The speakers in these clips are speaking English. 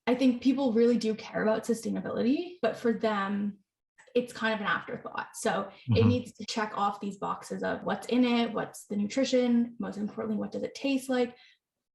I think people really do care about sustainability, but for them, it's kind of an afterthought. So it needs to check off these boxes of what's in it, what's the nutrition, most importantly, what does it taste like?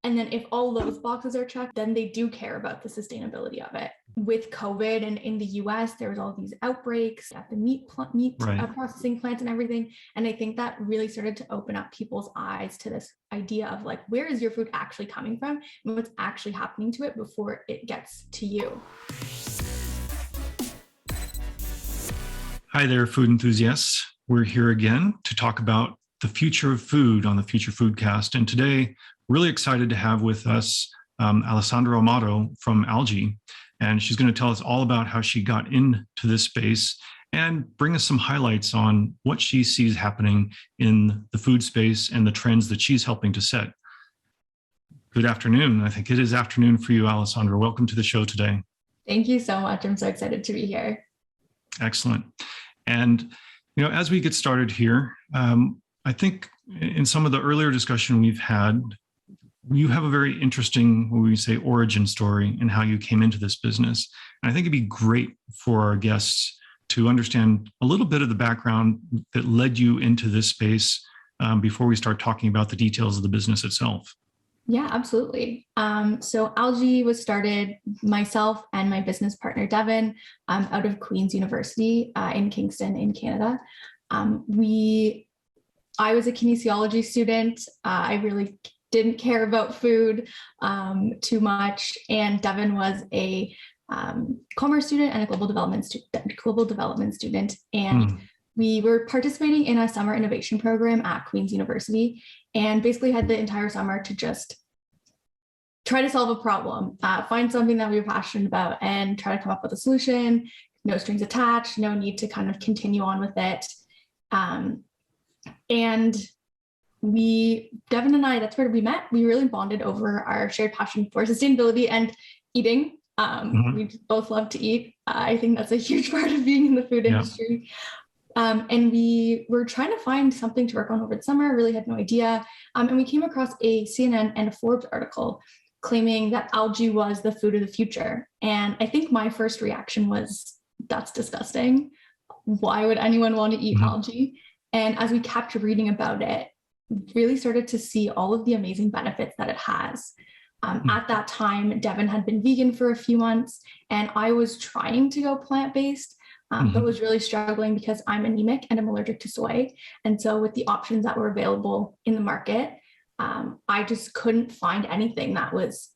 And then if all those boxes are checked, then they do care about the sustainability of it. With COVID and in the US, there was all these outbreaks at the meat processing plants and everything. And I think that really started to open up people's eyes to this idea of like, where is your food actually coming from and what's actually happening to it before it gets to you. Hi there, food enthusiasts. We're here again to talk about the future of food on the FutureFoodCast. And today, really excited to have with us Alessandra Amato from Algi. And she's going to tell us all about how she got into this space and bring us some highlights on what she sees happening in the food space and the trends that she's helping to set. Good afternoon. I think it is afternoon for you, Alessandra. Welcome to the show today. Thank you so much. I'm so excited to be here. Excellent. And, as we get started here, I think in some of the earlier discussion we've had, you have a very interesting, what we say, origin story and how you came into this business. And I think it'd be great for our guests to understand a little bit of the background that led you into this space before we start talking about the details of the business itself. Yeah, absolutely. So Algi was started myself and my business partner, Devin, out of Queen's University in Kingston in Canada. I was a kinesiology student. I really didn't care about food too much. And Devin was a commerce student and a global development student. And we were participating in a summer innovation program at Queen's University and basically had the entire summer to just try to solve a problem, find something that we were passionate about and try to come up with a solution, no strings attached, no need to kind of continue on with it. And Devin and I, that's where we met. We really bonded over our shared passion for sustainability and eating. We both love to eat. I think that's a huge part of being in the food industry. And we were trying to find something to work on over the summer, really had no idea. And we came across a CNN and a Forbes article claiming that algae was the food of the future. And I think my first reaction was, that's disgusting. Why would anyone want to eat algae? And as we kept reading about it, really started to see all of the amazing benefits that it has. At that time, Devin had been vegan for a few months, and I was trying to go plant-based, but was really struggling because I'm anemic and I'm allergic to soy. And so with the options that were available in the market, I just couldn't find anything that was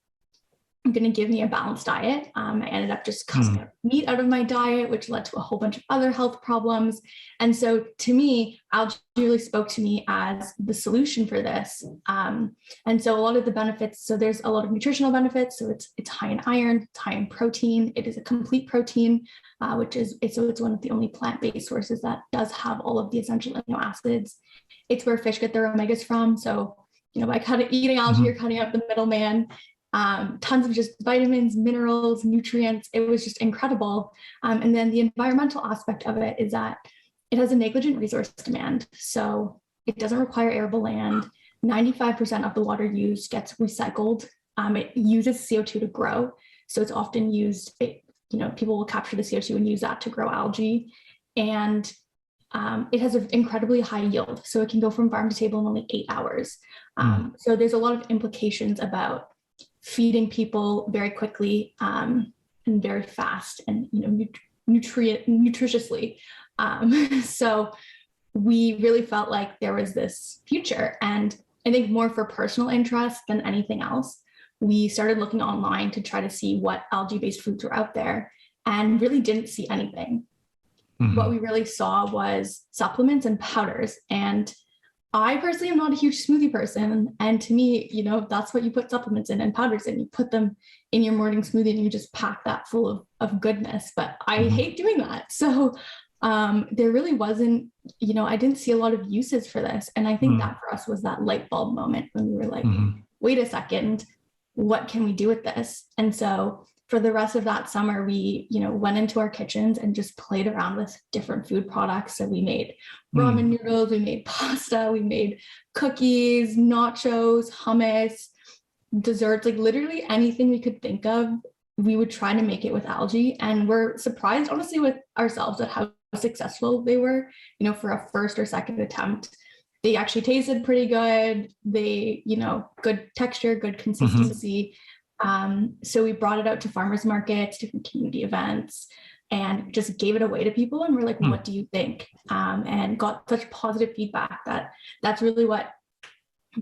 going to give me a balanced diet. I ended up just cutting meat out of my diet, which led to a whole bunch of other health problems. And so to me, algae really spoke to me as the solution for this. And so a lot of the benefits, so there's a lot of nutritional benefits. So it's high in iron, it's high in protein. It is a complete protein, it's one of the only plant-based sources that does have all of the essential amino acids. It's where fish get their omegas from. So, by eating algae, you're cutting out the middleman. Tons of just vitamins, minerals, nutrients. It was just incredible. And then the environmental aspect of it is that it has a negligent resource demand. So it doesn't require arable land. 95% of the water used gets recycled. It uses CO2 to grow. So it's often used, people will capture the CO2 and use that to grow algae. And it has an incredibly high yield. So it can go from farm to table in only 8 hours. So there's a lot of implications about feeding people very quickly and very fast and nutritiously. So we really felt like there was this future, and I think more for personal interest than anything else, we started looking online to try to see what algae-based foods were out there and really didn't see anything. What we really saw was supplements and powders. And I personally am not a huge smoothie person. And to me, that's what you put supplements in and powders in. You put them in your morning smoothie and you just pack that full of goodness. But I hate doing that. So there really wasn't, I didn't see a lot of uses for this. And I think that for us was that light bulb moment when we were like, wait a second, what can we do with this? And so for the rest of that summer, we, went into our kitchens and just played around with different food products. So we made ramen noodles, we made pasta, we made cookies, nachos, hummus, desserts, like literally anything we could think of. we would try to make it with algae, and we're surprised honestly with ourselves at how successful they were. For a first or second attempt, they actually tasted pretty good. They, good texture, good consistency. So we brought it out to farmers markets, different community events, and just gave it away to people. And we're like, what do you think? And got such positive feedback that's really what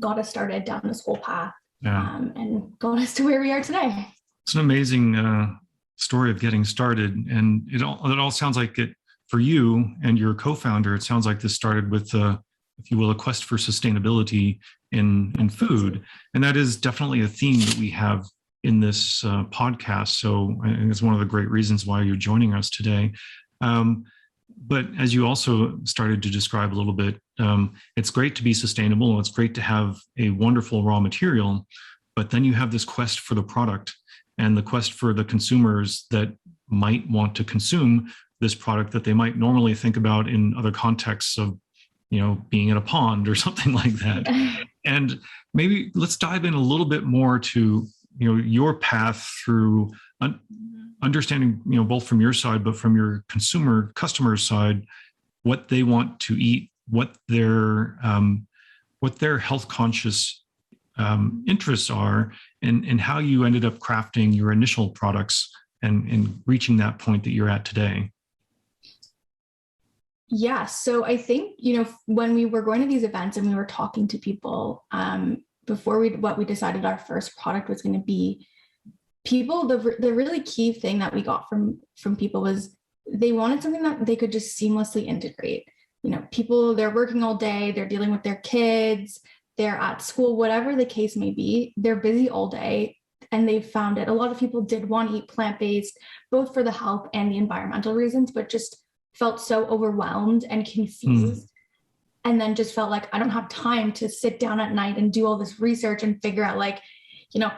got us started down this whole path, and got us to where we are today. It's an amazing story of getting started. And it all sounds like it for you and your co-founder. It sounds like this started with, if you will, a quest for sustainability in food. And that is definitely a theme that we have in this podcast. So I think it's one of the great reasons why you're joining us today. But as you also started to describe a little bit, it's great to be sustainable. It's great to have a wonderful raw material, but then you have this quest for the product and the quest for the consumers that might want to consume this product that they might normally think about in other contexts of, being in a pond or something like that. And maybe let's dive in a little bit more to, your path through understanding, both from your side, but from your customer side, what they want to eat, what their health conscious interests are, and how you ended up crafting your initial products and reaching that point that you're at today. Yeah. So I think, when we were going to these events and we were talking to people, before we decided our first product was going to be, people, the really key thing that we got from people was they wanted something that they could just seamlessly integrate. People, they're working all day, they're dealing with their kids, they're at school, whatever the case may be, they're busy all day. And they found it. A lot of people did want to eat plant-based, both for the health and the environmental reasons, but just felt so overwhelmed and confused. And then just felt like I don't have time to sit down at night and do all this research and figure out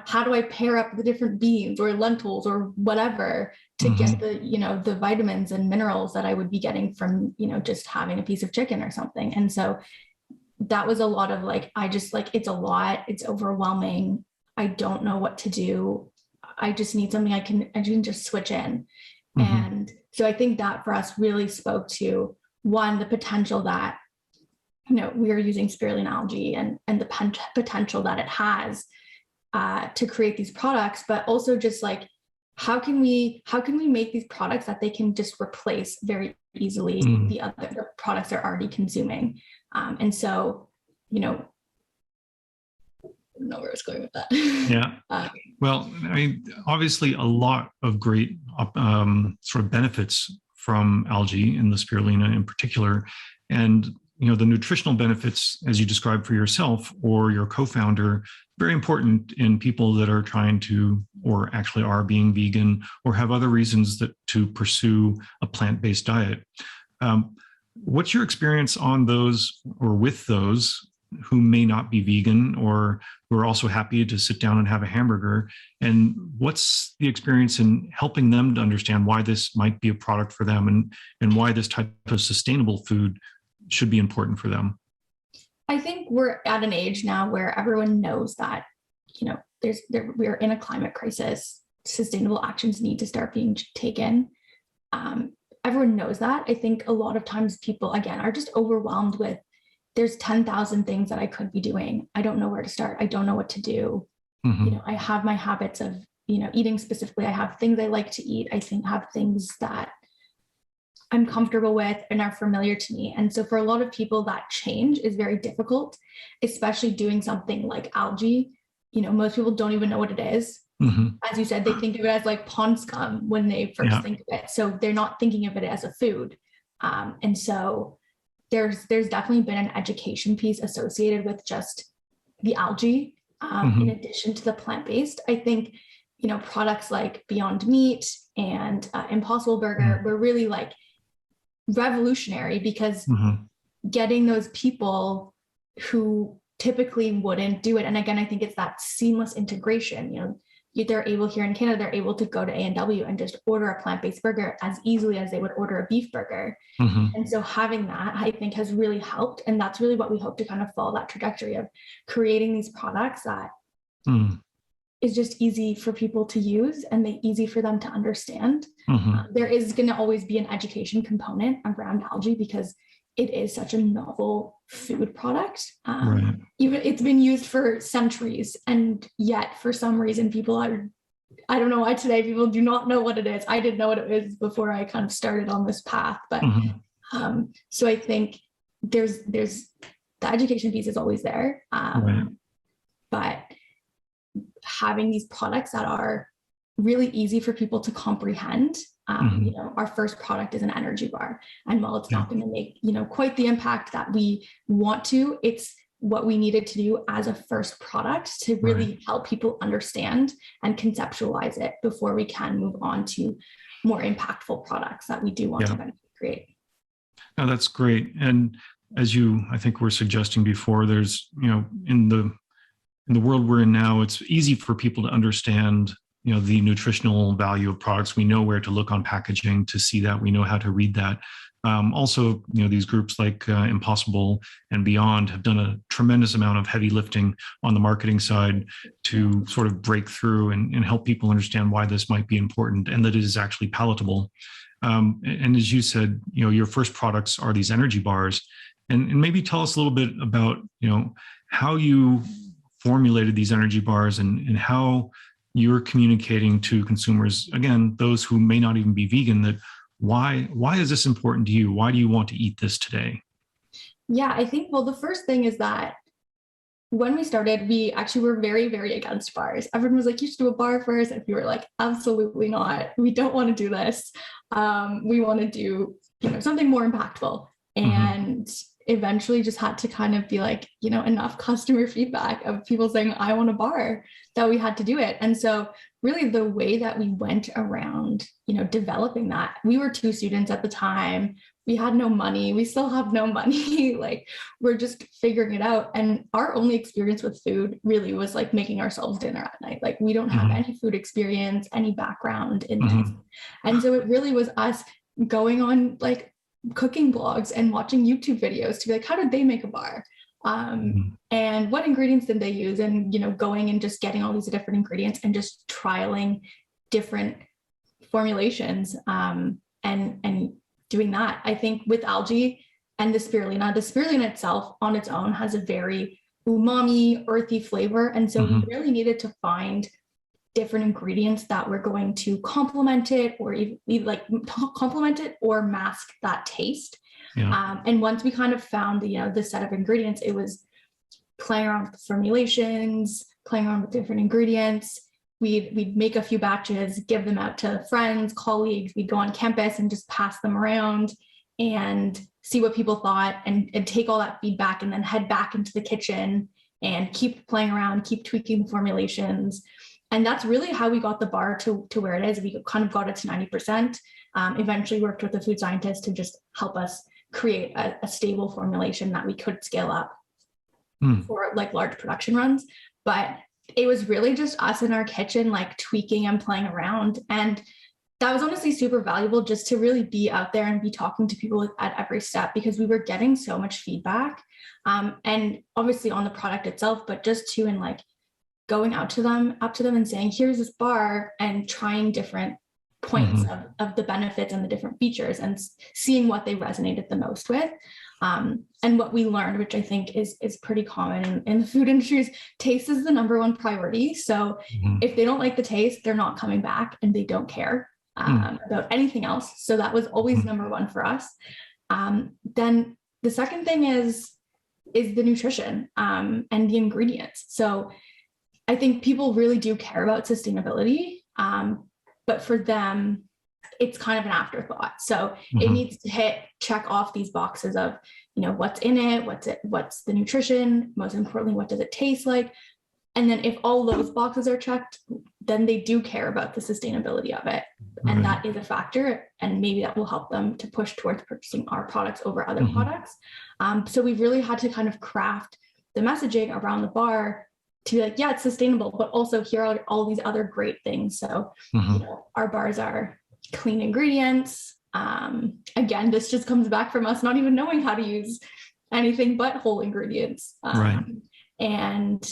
how do I pair up the different beans or lentils or whatever to get the, the vitamins and minerals that I would be getting from, just having a piece of chicken or something. And so that was a lot of it's a lot, it's overwhelming. I don't know what to do. I just need something I can just switch in. And so I think that for us really spoke to, one, the potential that, we are using spirulina algae and the potential that it has to create these products, but also just how can we make these products that they can just replace very easily the other products they're already consuming. And so, I don't know where I was going with that. Yeah. Well, I mean, obviously a lot of great sort of benefits from algae and the spirulina in particular. And, the nutritional benefits, as you described for yourself or your co-founder, very important in people that are trying to, or actually are being vegan or have other reasons to pursue a plant-based diet. What's your experience on those or with those who may not be vegan or who are also happy to sit down and have a hamburger? And what's the experience in helping them to understand why this might be a product for them and why this type of sustainable food should be important for them? I think we're at an age now where everyone knows that, we're in a climate crisis. Sustainable actions need to start being taken. Everyone knows that. I think a lot of times people, again, are just overwhelmed with, there's 10,000 things that I could be doing. I don't know where to start. I don't know what to do. I have my habits of, eating specifically. I have things I like to eat. I have things that I'm comfortable with and are familiar to me. And so for a lot of people, that change is very difficult, especially doing something like algae. Most people don't even know what it is. As you said, they think of it as pond scum when they first think of it. So they're not thinking of it as a food. And so there's definitely been an education piece associated with just the algae, in addition to the plant-based. I think, products like Beyond Meat and Impossible Burger were really revolutionary because getting those people who typically wouldn't do it. And again, I think it's that seamless integration. They're able here in Canada, they're able to go to A&W and just order a plant-based burger as easily as they would order a beef burger. And so having that, I think, has really helped. And that's really what we hope to kind of follow that trajectory of creating these products that is just easy for people to use and easy for them to understand. There is going to always be an education component around algae because it is such a novel food product. Even it's been used for centuries, and yet for some reason people I don't know why today people do not know what it is. I didn't know what it is before I kind of started on this path, but so I think there's the education piece is always there, but having these products that are really easy for people to comprehend. You know, our first product is an energy bar, and while it's not going to make, you know, quite the impact that we want to, it's what we needed to do as a first product to really help people understand and conceptualize it before we can move on to more impactful products that we do want to create. No, that's great. And as you, I think, were suggesting before, there's, you know, in the world we're in now, it's easy for people to understand, you know, the nutritional value of products. We know where to look on packaging to see that. We know how to read that. Also, you know, these groups like Impossible and Beyond have done a tremendous amount of heavy lifting on the marketing side to sort of break through and help people understand why this might be important and that it is actually palatable. And as you said, you know, your first products are these energy bars, and maybe tell us a little bit about, you know, how you formulated these energy bars and how you're communicating to consumers, again, those who may not even be vegan, that why is this important to you? Why do you want to eat this today? Yeah, I think, well, the first thing is that when we started, we actually were very, very against bars. Everyone was like, you should do a bar first. And we were like, absolutely not. We don't want to do this. We want to do, you know, something more impactful. And eventually just had to kind of be like, you know, enough customer feedback of people saying, I want a bar, that we had to do it. And so really the way that we went around, you know, developing that, we were 2 students at the time. We had no money. We still have no money. Like, we're just figuring it out. And our only experience with food really was like making ourselves dinner at night. Like, we don't have any food experience, any background in this. And so it really was us going on like cooking blogs and watching YouTube videos to be like, how did they make a bar? And what ingredients did they use? And, you know, going and just getting all these different ingredients and just trialing different formulations, and doing that. I think with algae and the spirulina itself on its own has a very umami, earthy flavor. And so we really needed to find different ingredients that were going to complement it, or even like complement it or mask that taste. And once we kind of found the set of ingredients, it was playing around with formulations, playing around with different ingredients. We'd make a few batches, give them out to friends, colleagues. We'd go on campus and just pass them around and see what people thought, and take all that feedback and then head back into the kitchen and keep playing around, keep tweaking the formulations. And that's really how we got the bar to where it is. We kind of got it to 90%. Eventually worked with a food scientist to just help us create a stable formulation that we could scale up for like large production runs. But it was really just us in our kitchen, like tweaking and playing around. And that was honestly super valuable, just to really be out there and be talking to people at every step, because we were getting so much feedback. And obviously on the product itself, but just to, and like going up to them and saying, here's this bar, and trying different points of the benefits and the different features, and seeing what they resonated the most with. And what we learned, which I think is pretty common in the food industry, is taste is the number one priority. So if they don't like the taste, they're not coming back, and they don't care about anything else. So that was always number one for us. Then the second thing is the nutrition and the ingredients. So I think people really do care about sustainability, but for them, it's kind of an afterthought. So it needs to check off these boxes of, what's in it, what's the nutrition, most importantly, what does it taste like? And then if all those boxes are checked, then they do care about the sustainability of it. And that is a factor, and maybe that will help them to push towards purchasing our products over other products. So we've really had to kind of craft the messaging around the bar to be like, yeah, it's sustainable, but also here are all these other great things. So, our bars are clean ingredients. Again, this just comes back from us not even knowing how to use anything but whole ingredients. And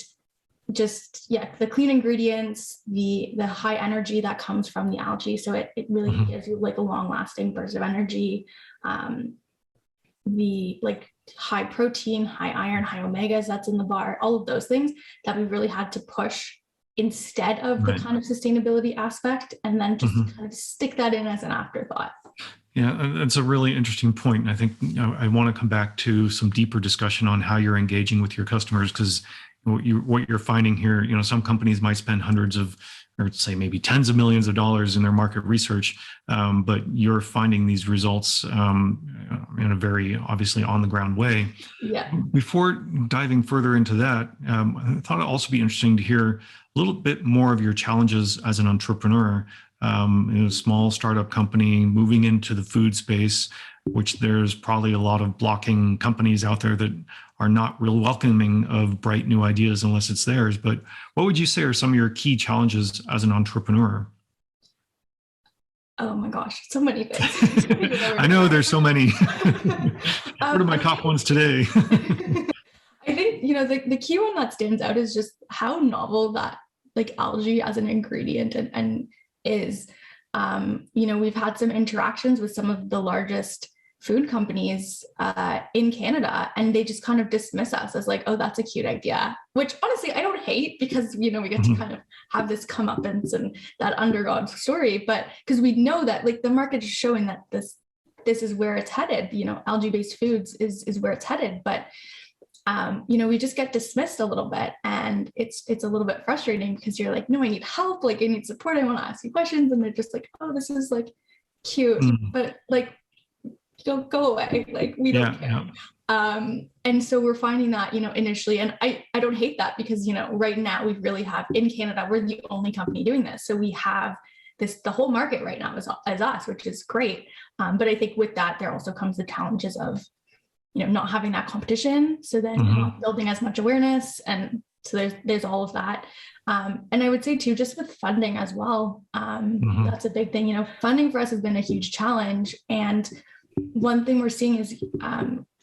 just, yeah, the clean ingredients, the high energy that comes from the algae. So it really gives you like a long lasting burst of energy. The like high protein, high iron, high omegas that's in the bar, all of those things that we really had to push instead of the kind of sustainability aspect, and then just kind of stick that in as an afterthought. Yeah, that's a really interesting point. I think I want to come back to some deeper discussion on how you're engaging with your customers, because what you're finding here, some companies might spend hundreds of, or say maybe tens of millions of dollars in their market research, but you're finding these results in a very obviously on the ground way. Yeah. Before diving further into that, I thought it'd also be interesting to hear a little bit more of your challenges as an entrepreneur. In a small startup company moving into the food space, which there's probably a lot of blocking companies out there that are not real welcoming of bright new ideas unless it's theirs. But what would you say are some of your key challenges as an entrepreneur? Oh my gosh, so many things. I know there's so many. What are my top ones today? I think, the key one that stands out is just how novel that like algae as an ingredient and is. We've had some interactions with some of the largest food companies in Canada, and they just kind of dismiss us as like, oh, that's a cute idea, which honestly I don't hate, because we get to kind of have this comeuppance and that underdog story, but because we know that like the market is showing that this is where it's headed. Algae-based foods is where it's headed, but we just get dismissed a little bit, and it's a little bit frustrating, because you're like, no, I need help, like I need support, I want to ask you questions, and they're just like, oh, this is like cute, but like go away, like we don't care. And so we're finding that initially, and I don't hate that, because right now we really have in Canada, we're the only company doing this, so we have the whole market right now is us, which is great, but I think with that there also comes the challenges of not having that competition. So then not building as much awareness. And so there's all of that. And I would say too, just with funding as well, that's a big thing. Funding for us has been a huge challenge. And one thing we're seeing is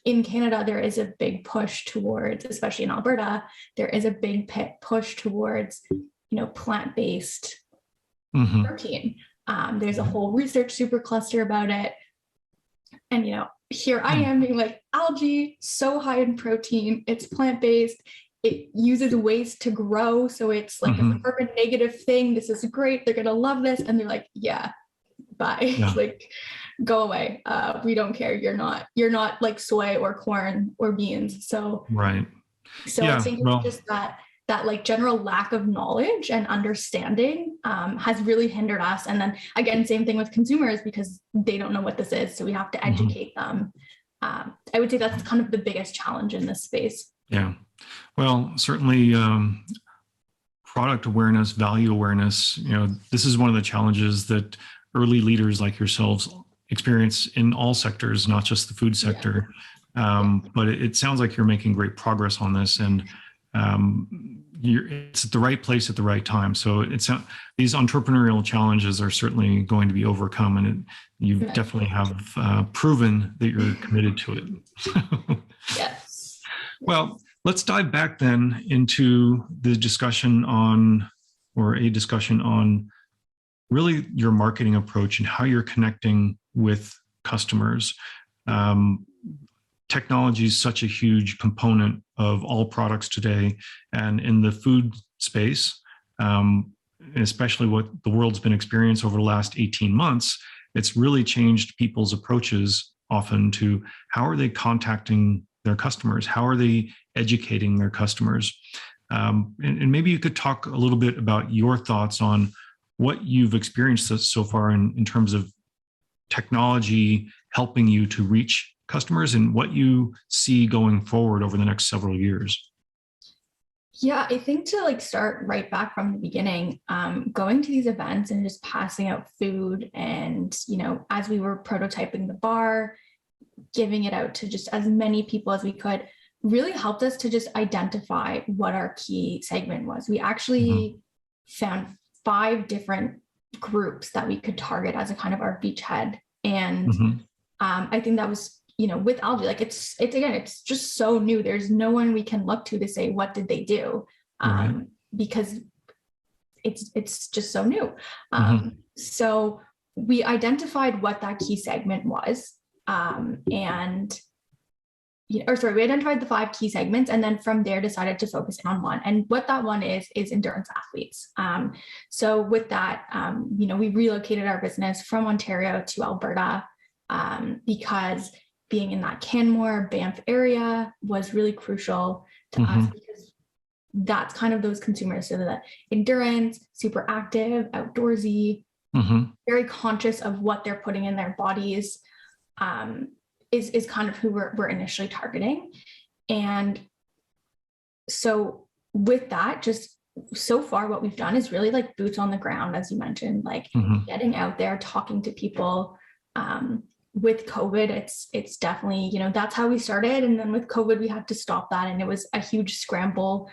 in Canada, there is a big push towards, especially in Alberta, there is a big push towards, plant-based protein. There's a whole research supercluster about it. And, here I am being like, algae, so high in protein, it's plant-based, it uses waste to grow. So it's like a carbon negative thing. This is great. They're going to love this. And they're like, yeah, bye. Yeah. Like, go away. We don't care. You're not like soy or corn or beans. So, right. So yeah, I think it's just that like general lack of knowledge and understanding has really hindered us. And then again, same thing with consumers, because they don't know what this is. So we have to educate them. I would say that's kind of the biggest challenge in this space. Yeah. Well, certainly product awareness, value awareness, this is one of the challenges that early leaders like yourselves experience in all sectors, not just the food sector. Yeah. But it sounds like you're making great progress on this, and it's at the right place at the right time. So these entrepreneurial challenges are certainly going to be overcome, and you definitely have proven that you're committed to it. Yes. Well, let's dive back then into the discussion on really your marketing approach and how you're connecting with customers. Technology is such a huge component of all products today, and in the food space, especially what the world's been experiencing over the last 18 months, it's really changed people's approaches often to how are they contacting their customers, how are they educating their customers, and maybe you could talk a little bit about your thoughts on what you've experienced so far in terms of technology helping you to reach customers, and what you see going forward over the next several years. Yeah, I think to start right back from the beginning, going to these events and just passing out food, and as we were prototyping the bar, giving it out to just as many people as we could, really helped us to just identify what our key segment was. We actually found 5 different groups that we could target as a kind of our beachhead, and I think that was with algae, it's just so new. There's no one we can look to say, what did they do? because it's just so new. So we identified what that key segment was, we identified the 5 key segments, and then from there decided to focus in on one. And what that one is endurance athletes. So with that, we relocated our business from Ontario to Alberta because being in that Canmore, Banff area was really crucial to us, because that's kind of those consumers. So the endurance, super active, outdoorsy, very conscious of what they're putting in their bodies, is kind of who we're initially targeting. And so with that, just so far what we've done is really like boots on the ground, as you mentioned, like getting out there, talking to people. With COVID, it's definitely, that's how we started. And then with COVID, we had to stop that. And it was a huge scramble,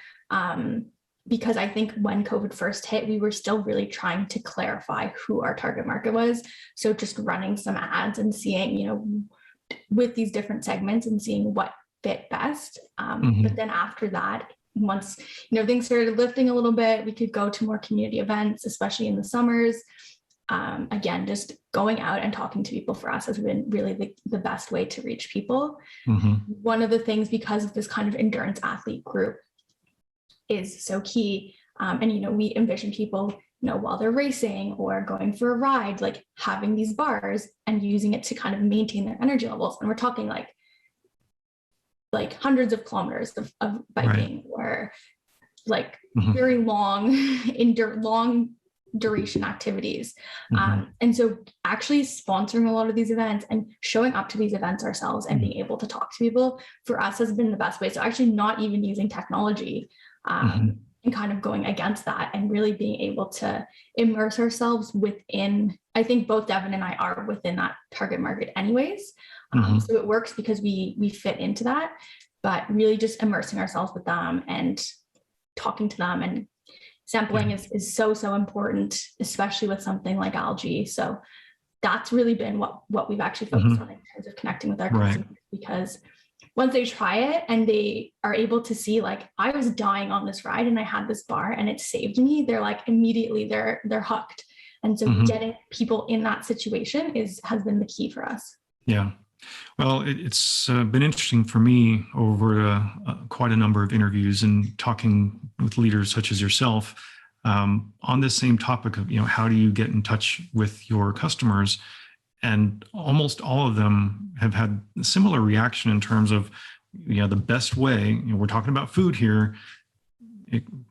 because I think when COVID first hit, we were still really trying to clarify who our target market was. So just running some ads and seeing, with these different segments and seeing what fit best. But then after that, once, things started lifting a little bit, we could go to more community events, especially in the summers. Again, just going out and talking to people for us has been really the best way to reach people. One of the things, because of this kind of endurance athlete group is so key. And, we envision people, while they're racing or going for a ride, like having these bars and using it to kind of maintain their energy levels. And we're talking like hundreds of kilometers of biking, or like very long duration activities. And so actually sponsoring a lot of these events and showing up to these events ourselves and being able to talk to people for us has been the best way. So actually not even using technology, and kind of going against that and really being able to immerse ourselves within, I think both Devin and I are within that target market anyways. So it works because we fit into that, but really just immersing ourselves with them and talking to them, and sampling is so important, especially with something like algae. So that's really been what we've actually focused on in terms of connecting with our consumers, because once they try it and they are able to see, like, I was dying on this ride and I had this bar and it saved me, they're like, immediately they're hooked. And so getting people in that situation has been the key for us. Yeah. Well, it's been interesting for me over quite a number of interviews and talking with leaders such as yourself on this same topic of, how do you get in touch with your customers? And almost all of them have had a similar reaction in terms of, the best way. We're talking about food here.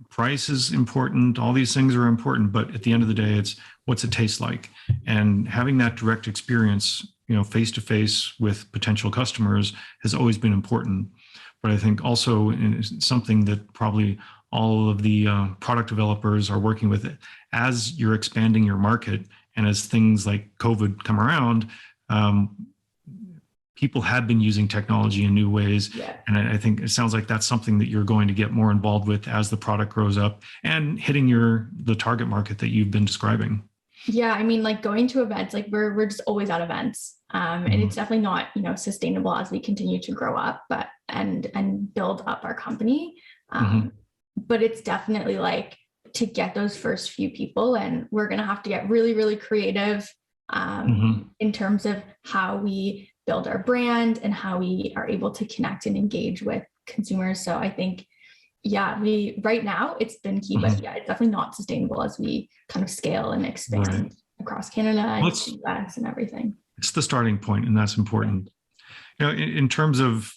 Price is important. All these things are important, but at the end of the day, it's what's it taste like, and having that direct experience, face to face with potential customers has always been important. But I think also something that probably all of the product developers are working with it as you're expanding your market. And as things like COVID come around, people have been using technology in new ways. Yeah. And I think it sounds like that's something that you're going to get more involved with as the product grows up and hitting the target market that you've been describing. Yeah, I mean, like going to events, like we're just always at events. And it's definitely not, sustainable as we continue to grow up, but and build up our company. But it's definitely like, to get those first few people, and we're going to have to get really, really creative in terms of how we build our brand and how we are able to connect and engage with consumers. So I think, right now it's been key, but it's definitely not sustainable as we kind of scale and expand across Canada and the US and everything. It's the starting point, and that's important. In terms of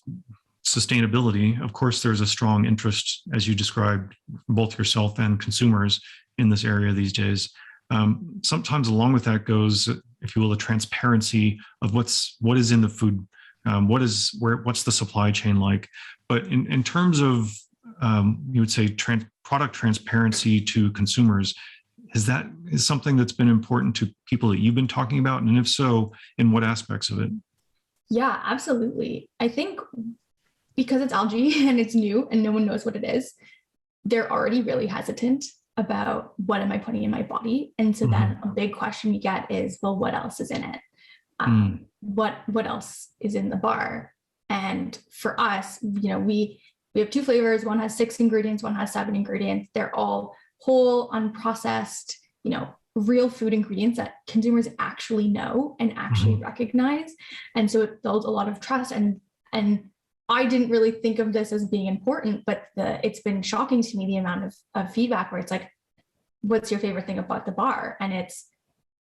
sustainability, of course, there's a strong interest, as you described, both yourself and consumers in this area these days. Sometimes along with that goes, if you will, a transparency of what is in the food, what's the supply chain like. But in terms of, you would say, product transparency to consumers, is something that's been important to people that you've been talking about? And if so, in what aspects of it? Yeah, absolutely. I think because it's algae and it's new and no one knows what it is, they're already really hesitant about what am I putting in my body. And so then a big question we get is, well, what else is in it? What else is in the bar? And for us, we we have 2 flavors. One has 6 ingredients, one has 7 ingredients. They're all whole, unprocessed, real food ingredients that consumers actually know and actually recognize. And so it builds a lot of trust. And I didn't really think of this as being important, but it's been shocking to me, the amount of feedback where it's like, what's your favorite thing about the bar? And it's,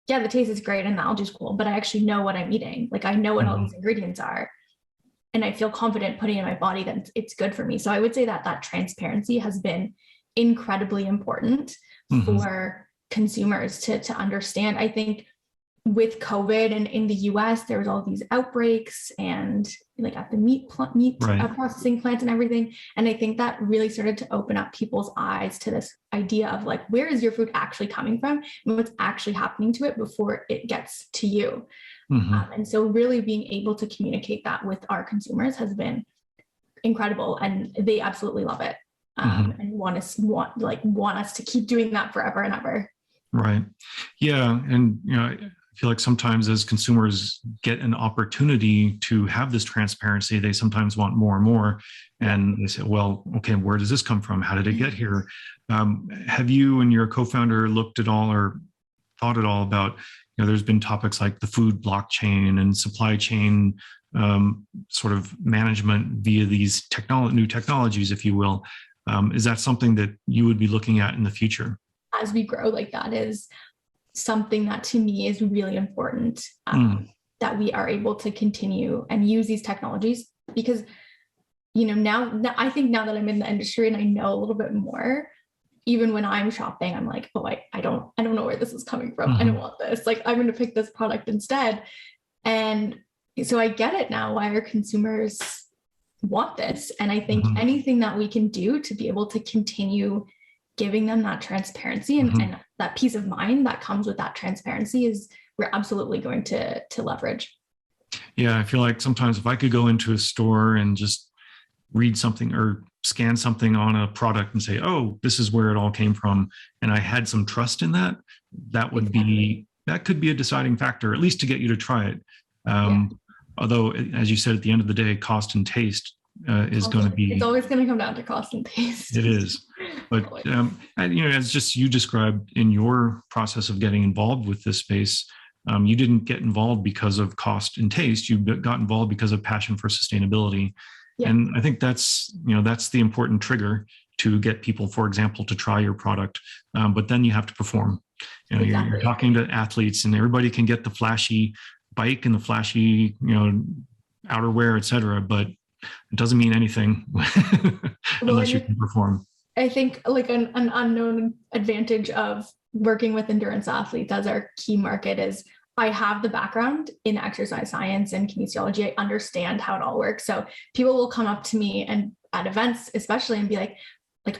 yeah, the taste is great and the algae is cool, but I actually know what I'm eating. Like, I know what all these ingredients are, and I feel confident putting it in my body that it's good for me. So I would say that transparency has been incredibly important for consumers to understand. I think with COVID and in the US, there was all these outbreaks and like at the meat processing plants and everything. And I think that really started to open up people's eyes to this idea of like, where is your food actually coming from and what's actually happening to it before it gets to you. And so really being able to communicate that with our consumers has been incredible, and they absolutely love it. And want us to keep doing that forever and ever. Right. Yeah. And, I feel like sometimes as consumers get an opportunity to have this transparency, they sometimes want more and more. And they say, well, okay, where does this come from? How did it get here? Have you and your co-founder looked at all or thought at all about, there's been topics like the food blockchain and supply chain sort of management via these new technologies, if you will. Is that something that you would be looking at in the future? As we grow, like that is something that to me is really important, that we are able to continue and use these technologies, because, now I think now that I'm in the industry and I know a little bit more, even when I'm shopping, I'm like, oh, I don't know where this is coming from. I don't want this. Like, I'm going to pick this product instead. And so I get it now why our consumers want this. And I think anything that we can do to be able to continue giving them that transparency and that peace of mind that comes with that transparency we're absolutely going to leverage. Yeah, I feel like sometimes if I could go into a store and just read something or scan something on a product and say, oh, this is where it all came from, and I had some trust in that, that could be a deciding factor, at least to get you to try it. Although, as you said, at the end of the day, cost and taste is going to be... It's always going to come down to cost and taste. It is. But, as just you described in your process of getting involved with this space, you didn't get involved because of cost and taste. You got involved because of passion for sustainability. Yeah. And I think that's the important trigger to get people, for example, to try your product. But then you have to perform. You're talking to athletes, and everybody can get the flashy bike and the flashy, outerwear, et cetera, but it doesn't mean anything unless you can perform. I think like an unknown advantage of working with endurance athletes as our key market is I have the background in exercise science and kinesiology. I understand how it all works. So people will come up to me and at events, especially, and be like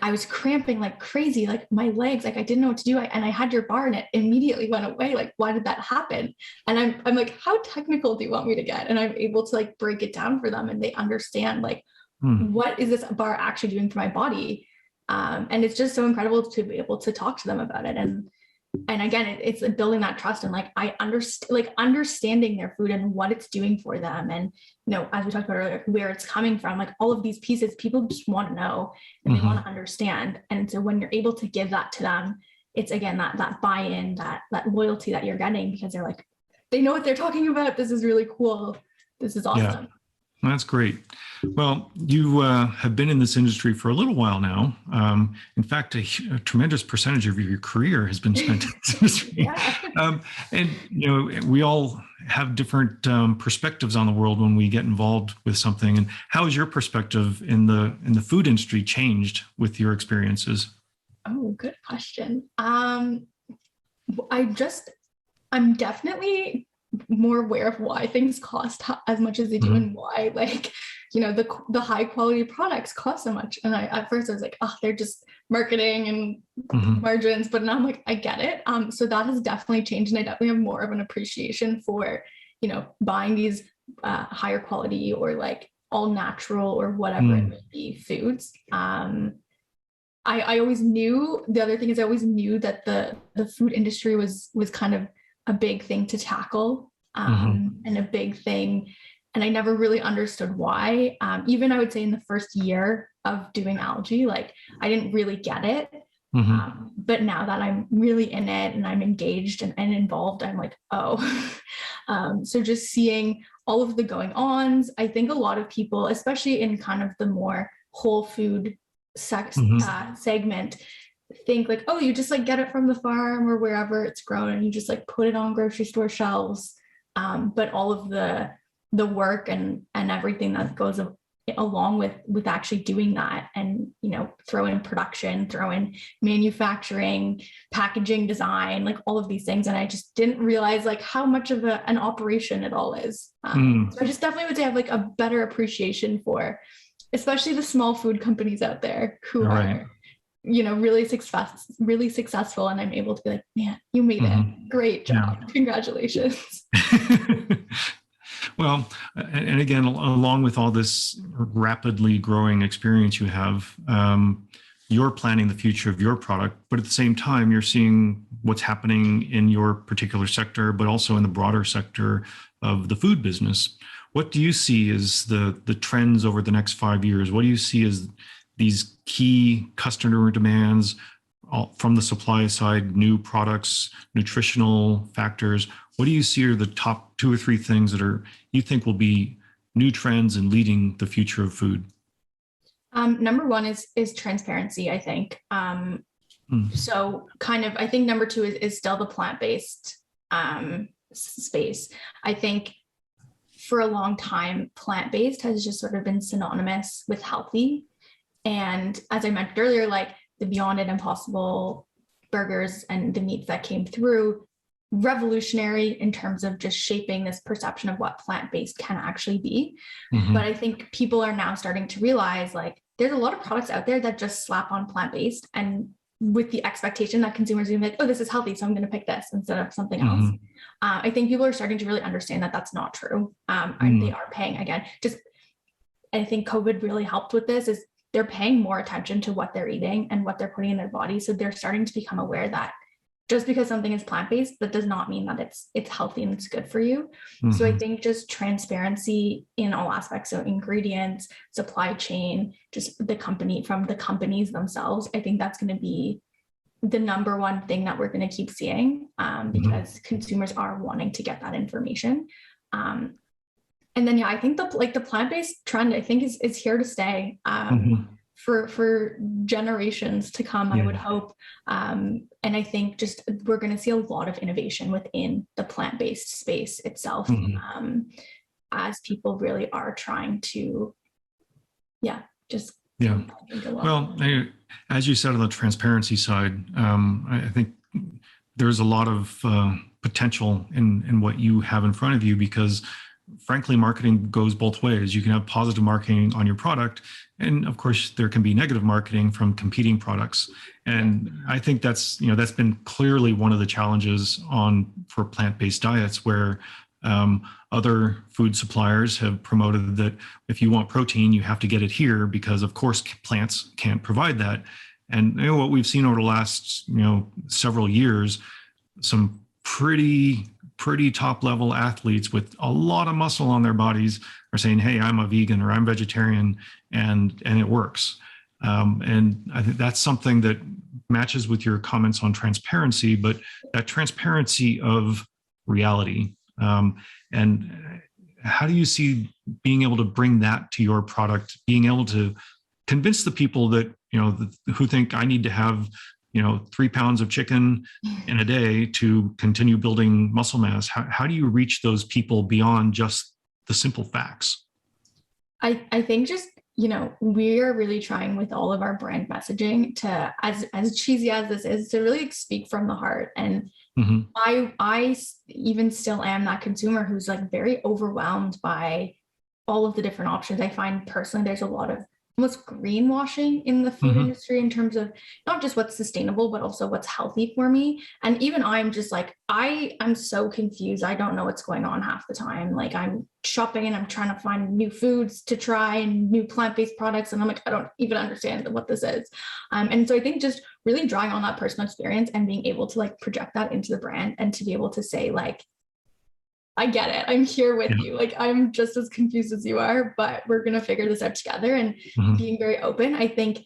I was cramping like crazy, like my legs, like I didn't know what to do. And I had your bar and it immediately went away. Like, why did that happen? And I'm like, how technical do you want me to get? And I'm able to like break it down for them, and they understand like, what is this bar actually doing for my body? And it's just so incredible to be able to talk to them about it. And again, it's building that trust and like understanding their food and what it's doing for them. And, as we talked about earlier, where it's coming from, like all of these pieces, people just want to know and they want to understand. And so when you're able to give that to them, it's again, that buy-in, that loyalty that you're getting, because they're like, they know what they're talking about. This is really cool. This is awesome. Yeah. That's great. Well, you have been in this industry for a little while now. In fact, a tremendous percentage of your career has been spent in this industry. And we all have different perspectives on the world when we get involved with something. And how has your perspective in the food industry changed with your experiences? Oh, good question. I'm definitely more aware of why things cost as much as they do, and why the high quality products cost so much. And at first I was like, oh, they're just marketing and margins, but now I'm like, I get it. So that has definitely changed, and I definitely have more of an appreciation for buying these higher quality or like all natural or whatever it may be foods. I always knew, the other thing is I always knew that the food industry was kind of a big thing to tackle, and a big thing and I never really understood why. Even I would say in the first year of doing algae, like I didn't really get it. But now that I'm really in it and I'm engaged and involved, I'm like, oh. So just seeing all of the going ons, I think a lot of people, especially in kind of the more whole food segment, think like, oh, you just like get it from the farm or wherever it's grown and you just like put it on grocery store shelves. But all of the work and everything that goes along with actually doing that, and throw in production, throw in manufacturing, packaging, design, like all of these things, and I just didn't realize like how much of an operation it all is. So I just definitely would say I have like a better appreciation for especially the small food companies out there who are really successful, and I'm able to be like, man, you made it, great job, congratulations. Well, and again, along with all this rapidly growing experience you have, you're planning the future of your product, but at the same time, you're seeing what's happening in your particular sector, but also in the broader sector of the food business. What do you see as the trends over the next 5 years? What do you see as these key customer demands from the supply side, new products, nutritional factors? What do you see are the top 2 or 3 things that you think will be new trends and leading the future of food? Number one is transparency, I think. So kind of, I think number 2 is still the plant-based space. I think for a long time, plant-based has just sort of been synonymous with healthy. And as I mentioned earlier, like the Beyond and Impossible burgers and the meats that came through, revolutionary in terms of just shaping this perception of what plant-based can actually be. But I think people are now starting to realize like there's a lot of products out there that just slap on plant-based, and with the expectation that consumers are going to be like, oh, this is healthy, so I'm going to pick this instead of something else. I think people are starting to really understand that that's not true. And they are paying, again, just, I think COVID really helped with this, is they're paying more attention to what they're eating and what they're putting in their body. So they're starting to become aware that just because something is plant-based, that does not mean that it's healthy and it's good for you. So I think just transparency in all aspects, so ingredients, supply chain, just from the companies themselves, I think that's going to be the number one thing that we're going to keep seeing, because consumers are wanting to get that information. And then, I think the plant-based trend, I think is here to stay. For generations to come, I would hope. And I think just we're going to see a lot of innovation within the plant-based space itself, as people really are trying to, Well, as you said on the transparency side, I think there's a lot of potential in what you have in front of you, because frankly, marketing goes both ways. You can have positive marketing on your product, and of course, there can be negative marketing from competing products. And I think that's been clearly one of the challenges for plant-based diets, where other food suppliers have promoted that if you want protein, you have to get it here, because of course plants can't provide that. And what we've seen over the last several years, some pretty top level athletes with a lot of muscle on their bodies are saying, hey, I'm a vegan or I'm vegetarian, and it works. And I think that's something that matches with your comments on transparency, but that transparency of reality. And how do you see being able to bring that to your product, being able to convince the people that, who think I need to have 3 pounds of chicken in a day to continue building muscle mass? How do you reach those people beyond just the simple facts? I think just, we are really trying with all of our brand messaging to, as cheesy as this is, to really speak from the heart. And I even still am that consumer who's like very overwhelmed by all of the different options. I find personally there's a lot of almost greenwashing in the food industry in terms of not just what's sustainable, but also what's healthy for me. And even I'm just like, I'm so confused. I don't know what's going on half the time. Like I'm shopping and I'm trying to find new foods to try and new plant-based products. And I'm like, I don't even understand what this is. And so I think just really drawing on that personal experience and being able to like project that into the brand and to be able to say like, I get it. I'm here with Yeah. you. Like, I'm just as confused as you are, but we're going to figure this out together. And being very open, I think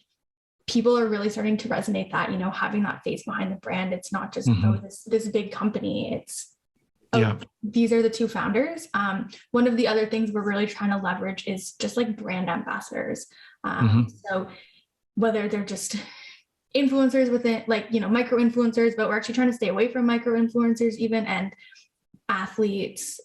people are really starting to resonate that, having that face behind the brand. It's not just, this big company. It's, these are the two founders. One of the other things we're really trying to leverage is just like brand ambassadors. So whether they're just influencers within, like, micro influencers, but we're actually trying to stay away from micro influencers even, and athletes,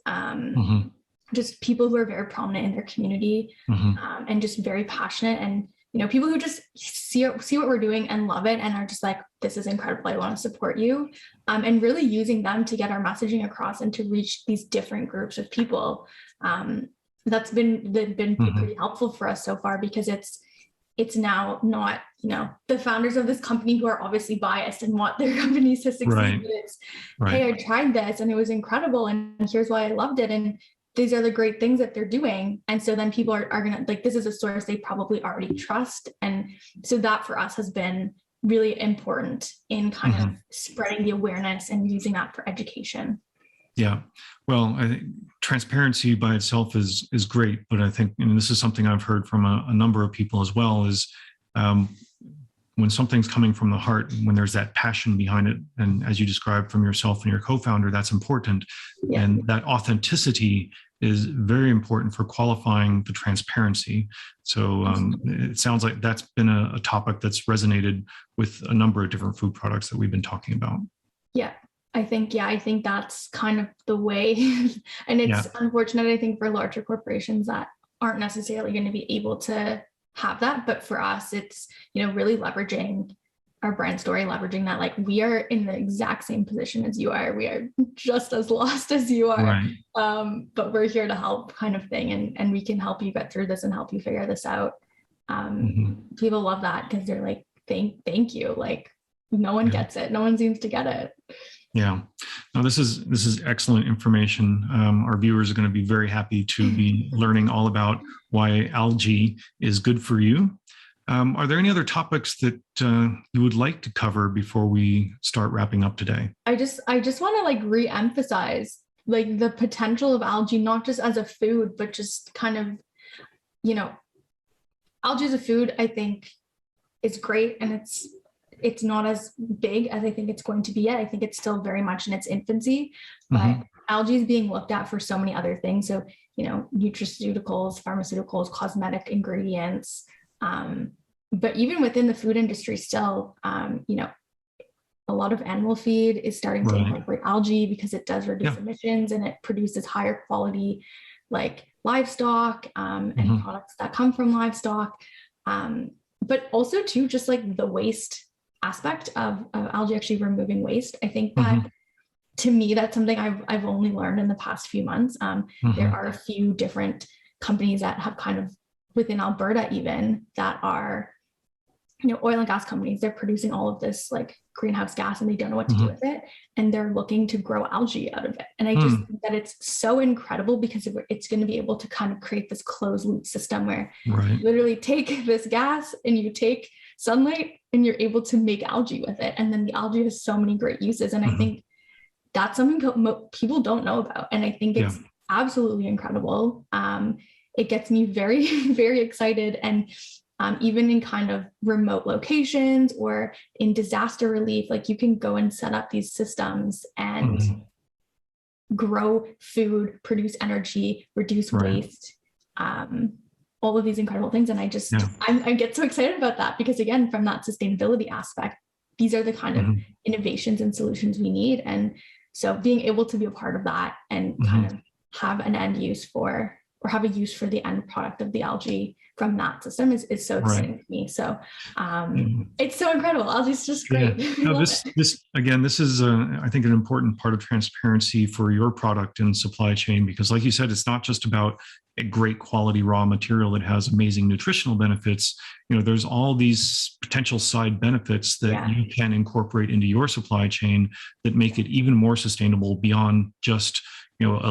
just people who are very prominent in their community, and just very passionate, and people who just see what we're doing and love it and are just like, this is incredible, I want to support you, and really using them to get our messaging across and to reach these different groups of people. That's been pretty helpful for us so far, because it's now not, the founders of this company who are obviously biased and want their companies to succeed. Right. It's, hey, I tried this and it was incredible, and here's why I loved it, and these are the great things that they're doing. And so then people are gonna, like, this is a source they probably already trust. And so that for us has been really important in kind of spreading the awareness and using that for education. Yeah. Well, I think transparency by itself is great, but I think, and this is something I've heard from a number of people as well, is when something's coming from the heart, when there's that passion behind it, and as you described from yourself and your co-founder, that's important. Yeah. And that authenticity is very important for qualifying the transparency. So it sounds like that's been a topic that's resonated with a number of different food products that we've been talking about. Yeah. I think that's kind of the way, and it's unfortunate, I think, for larger corporations that aren't necessarily going to be able to have that. But for us, it's, really leveraging our brand story, leveraging that, like, we are in the exact same position as you are. We are just as lost as you are, right. But we're here to help, kind of thing. And we can help you get through this and help you figure this out. People love that, because they're like, thank you. Like, no one gets it. No one seems to get it. Yeah. Now, this is excellent information. Our viewers are going to be very happy to be learning all about why algae is good for you. Are there any other topics that you would like to cover before we start wrapping up today? I just want to, like, re-emphasize, like, the potential of algae, not just as a food, but just kind of, algae as a food, I think, is great, and it's not as big as I think it's going to be yet. I think it's still very much in its infancy, but algae is being looked at for so many other things. So, nutraceuticals, pharmaceuticals, cosmetic ingredients, but even within the food industry still, a lot of animal feed is starting to incorporate algae, because it does reduce emissions, and it produces higher quality, like, livestock, and products that come from livestock. But also too, just like the waste aspect of algae, actually removing waste. I think that to me, that's something I've only learned in the past few months. There are a few different companies that have kind of, within Alberta even, that are, oil and gas companies. They're producing all of this, like, greenhouse gas, and they don't know what to do with it. And they're looking to grow algae out of it. And I just think that it's so incredible, because it's going to be able to kind of create this closed loop system where you literally take this gas and you take sunlight and you're able to make algae with it. And then the algae has so many great uses. And I think that's something people don't know about. And I think it's absolutely incredible. It gets me very, very excited. And even in kind of remote locations or in disaster relief, like, you can go and set up these systems and grow food, produce energy, reduce waste, all of these incredible things. And I just, I get so excited about that, because again, from that sustainability aspect, these are the kind of innovations and solutions we need. And so being able to be a part of that and kind of have an end use for, or have a use for the end product of the algae from that system is so exciting to me. So it's so incredible. Algae is just great. No, this is I think an important part of transparency for your product and supply chain, because like you said, it's not just about a great quality raw material that has amazing nutritional benefits. There's all these potential side benefits that you can incorporate into your supply chain that make it even more sustainable beyond just, a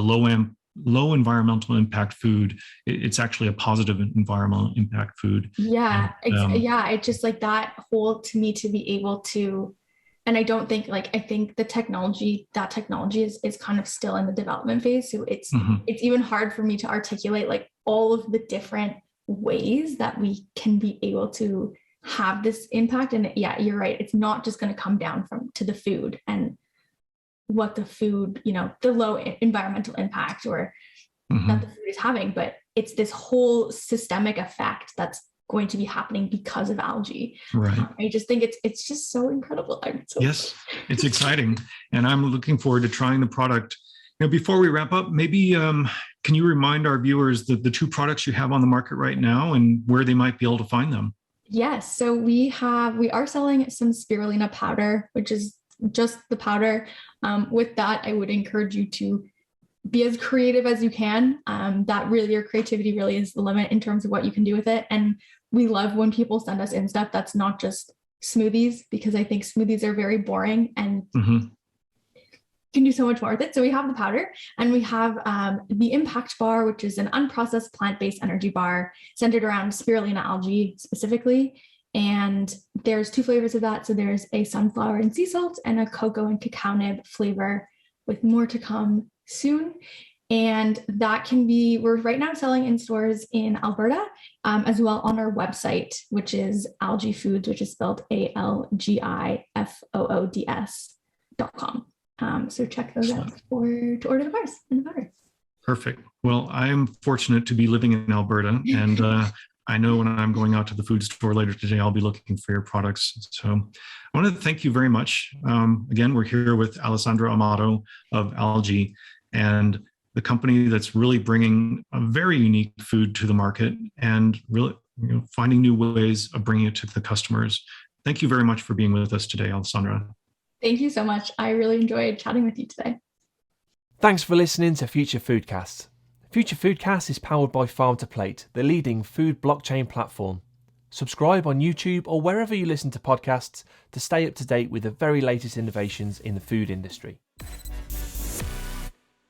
low environmental impact food. It's actually a positive environmental impact food. It's just like that whole, to me, to be able to And I don't think I think that technology is kind of still in the development phase. So it's even hard for me to articulate like all of the different ways that we can be able to have this impact. And yeah, you're right. It's not just going to come down to the food and what the food, the low environmental impact or that the food is having, but it's this whole systemic effect that's going to be happening because of algae. Right. I just think it's just so incredible. Yes, it's exciting. And I'm looking forward to trying the product. Before we wrap up, maybe can you remind our viewers the two products you have on the market right now and where they might be able to find them? Yes. So we are selling some spirulina powder, which is just the powder. With that, I would encourage you to be as creative as you can. That really, your creativity really is the limit in terms of what you can do with it. And we love when people send us in stuff that's not just smoothies, because I think smoothies are very boring and you can do so much more with it. So we have the powder, and we have the impact bar, which is an unprocessed plant-based energy bar centered around spirulina algae specifically. And there's two flavors of that. So there's a sunflower and sea salt and a cocoa and cacao nib flavor, with more to come soon. And that we're right now selling in stores in Alberta, as well on our website, which is Algi Foods, which is spelled ALGIFOODS.com. So check those out to order the bars and the powder. Perfect. Well, I'm fortunate to be living in Alberta, and I know when I'm going out to the food store later today, I'll be looking for your products. So I want to thank you very much. Again, we're here with Alessandra Amato of Algi, and the company that's really bringing a very unique food to the market and really finding new ways of bringing it to the customers. Thank you very much for being with us today, Alessandra. Thank you so much. I really enjoyed chatting with you today. Thanks for listening to Future Foodcast. Future Foodcast is powered by Farm to Plate, the leading food blockchain platform. Subscribe on YouTube or wherever you listen to podcasts to stay up to date with the very latest innovations in the food industry.